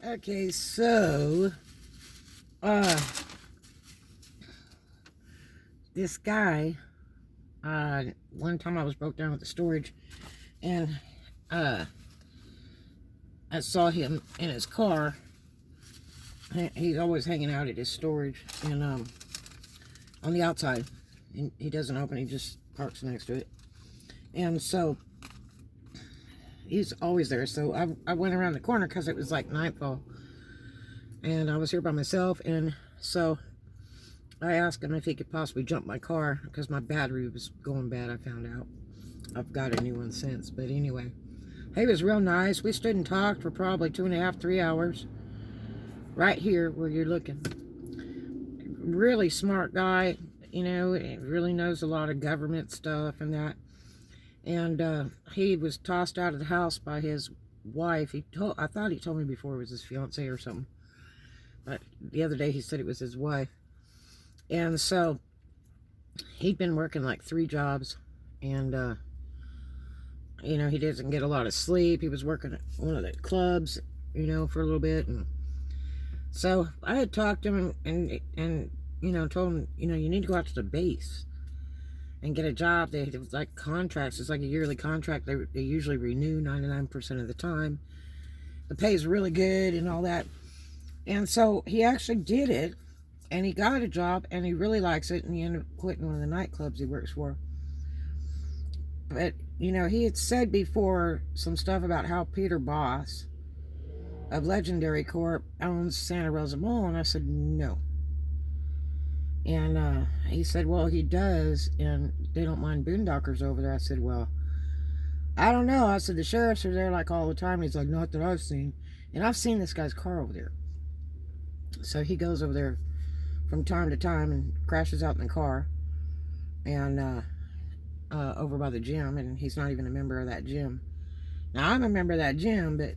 Okay, so, uh, this guy, one time I was broke down with the storage, and, I saw him in his car. He's always hanging out at his storage, and, on the outside. And he doesn't open, he just parks next to it. And so, he's always there. So, I went around the corner because it was like nightfall. And I was here by myself, and so I asked him if he could possibly jump my car because my battery was going bad, I found out. I've got a new one since, but anyway. He was real nice. We stood and talked for probably 2.5, 3 hours. Right here where you're looking. Really smart guy, you know, really knows a lot of government stuff and that. And he was tossed out of the house by his wife. I thought he told me before it was his fiance or something. But the other day he said it was his wife. And so he'd been working like 3 jobs. And, you know, he doesn't get a lot of sleep. He was working at one of the clubs, you know, for a little bit. And so I had talked to him and you know, told him, you know, you need to go out to the base and get a job. It was like contracts. It's like a yearly contract. They usually renew 99% of the time. The pay is really good and all that. And so he actually did it, and he got a job, and he really likes it, and he ended up quitting one of the nightclubs he works for. But, you know, he had said before some stuff about how Peter Boss of Legendary Corp owns Santa Rosa Mall, and I said, no. And he said, well, he does, and they don't mind boondockers over there. I said, well, I don't know. I said, the sheriffs are there like all the time. He's like, not that I've seen. And I've seen this guy's car over there. So he goes over there from time to time and crashes out in the car. And over by the gym. And he's not even a member of that gym. Now, I'm a member of that gym, but,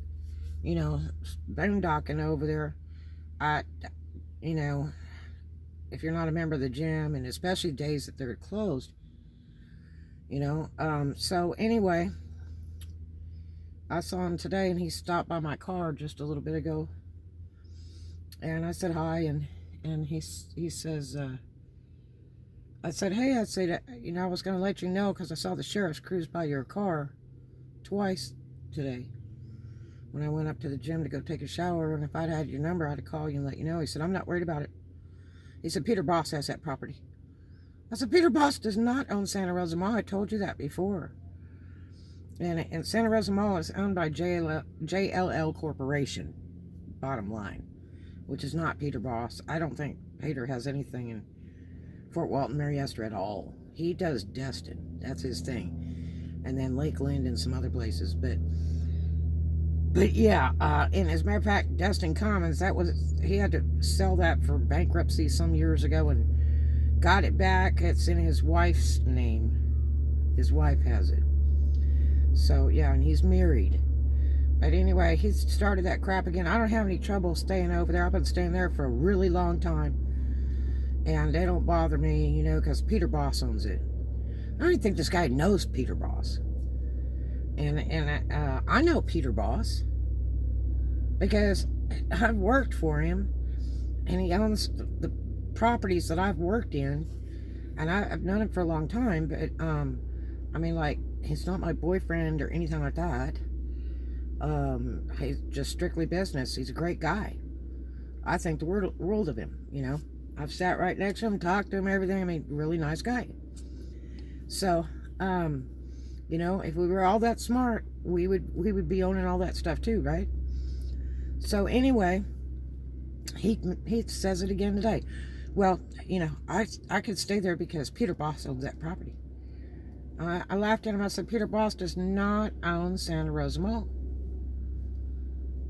you know, boondocking over there, you know, if you're not a member of the gym, and especially days that they're closed, you know. So anyway, I saw him today, and he stopped by my car just a little bit ago. And I said hi, and he says, I said, hey, I said, you know, I was going to let you know because I saw the sheriff's cruise by your car twice today when I went up to the gym to go take a shower, and if I'd had your number, I'd call you and let you know. He said, I'm not worried about it. He said, Peter Boss has that property. I said, Peter Boss does not own Santa Rosa Mall. I told you that before. And Santa Rosa Mall is owned by JLL Corporation, bottom line, which is not Peter Boss. I don't think Peter has anything in Fort Walton, Mary Esther at all. He does Destin. That's his thing. And then Lakeland and some other places. But yeah, and as a matter of fact, Destin Commons, he had to sell that for bankruptcy some years ago and got it back. It's in his wife's name. His wife has it. So, yeah, and he's married. But anyway, he started that crap again. I don't have any trouble staying over there. I've been staying there for a really long time. And they don't bother me, you know, because Peter Boss owns it. I don't even think this guy knows Peter Boss. And I know Peter Boss because I've worked for him, and he owns the properties that I've worked in, and I've known him for a long time. But I mean, like, he's not my boyfriend or anything like that. He's just strictly business. He's a great guy. I think the world of him. You know, I've sat right next to him, talked to him, everything. I mean, really nice guy. So, you know, if we were all that smart, we would be owning all that stuff too, right? So anyway, he says it again today. Well, you know, I could stay there because Peter Boss owns that property. I laughed at him. I said, Peter Boss does not own Santa Rosa Mall.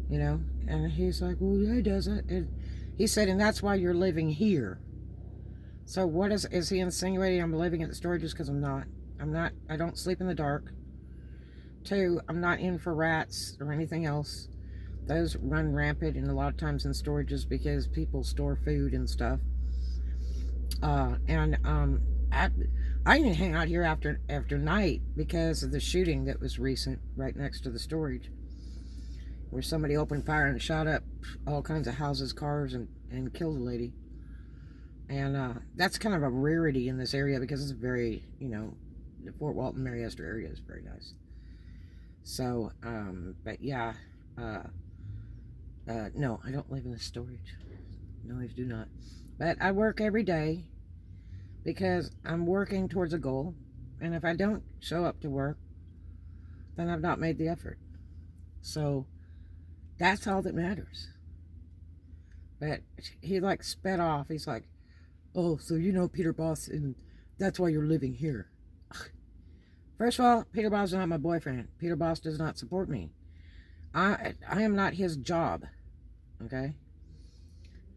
You know, and he's like, well, yeah, he doesn't. And he said, and that's why you're living here. So what is he insinuating I'm living at the storage just because I'm not? I don't sleep in the dark. 2, I'm not in for rats or anything else. Those run rampant and a lot of times in storages because people store food and stuff. I didn't hang out here after night because of the shooting that was recent right next to the storage. where somebody opened fire and shot up all kinds of houses, cars, and killed a lady. And that's kind of a rarity in this area because it's very, the Fort Walton, Mary Esther area is very nice. So, but yeah, no, I don't live in the storage. No, I do not. But I work every day because I'm working towards a goal. And if I don't show up to work, then I've not made the effort. So that's all that matters. But he like sped off. He's like, oh, so you know Peter Boss, and that's why you're living here. First of all, Peter Boss is not my boyfriend. Peter Boss does not support me. I am not his job. Okay?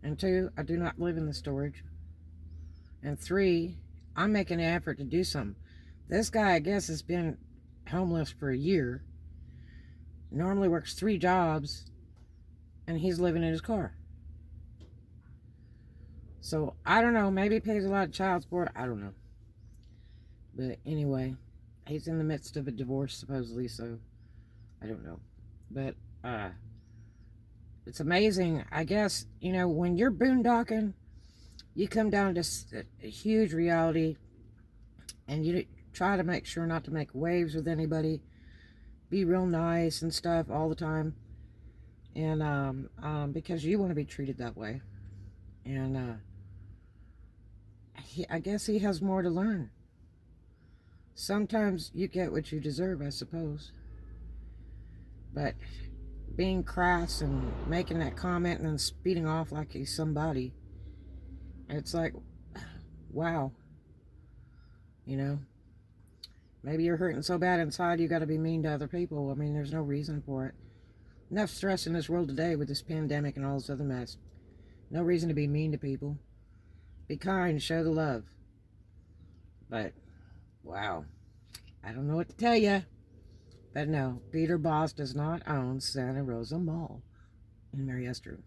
And 2, I do not live in the storage. And 3, I'm making an effort to do something. This guy, I guess, has been homeless for a year. Normally works 3 jobs. And he's living in his car. So, I don't know. Maybe he pays a lot of child support. I don't know. But anyway, he's in the midst of a divorce, supposedly, so I don't know. But, it's amazing. I guess, when you're boondocking, you come down to a huge reality, and you try to make sure not to make waves with anybody, be real nice and stuff all the time, and because you want to be treated that way. And I guess he has more to learn. Sometimes you get what you deserve, I suppose. But being crass and making that comment and then speeding off like he's somebody, it's like, wow. Maybe you're hurting so bad inside you got to be mean to other people. I mean, there's no reason for it. Enough stress in this world today with this pandemic and all this other mess. No reason to be mean to people. Be kind, show the love. But, wow. I don't know what to tell you. But no, Peter Boss does not own Santa Rosa Mall in Mary Esther.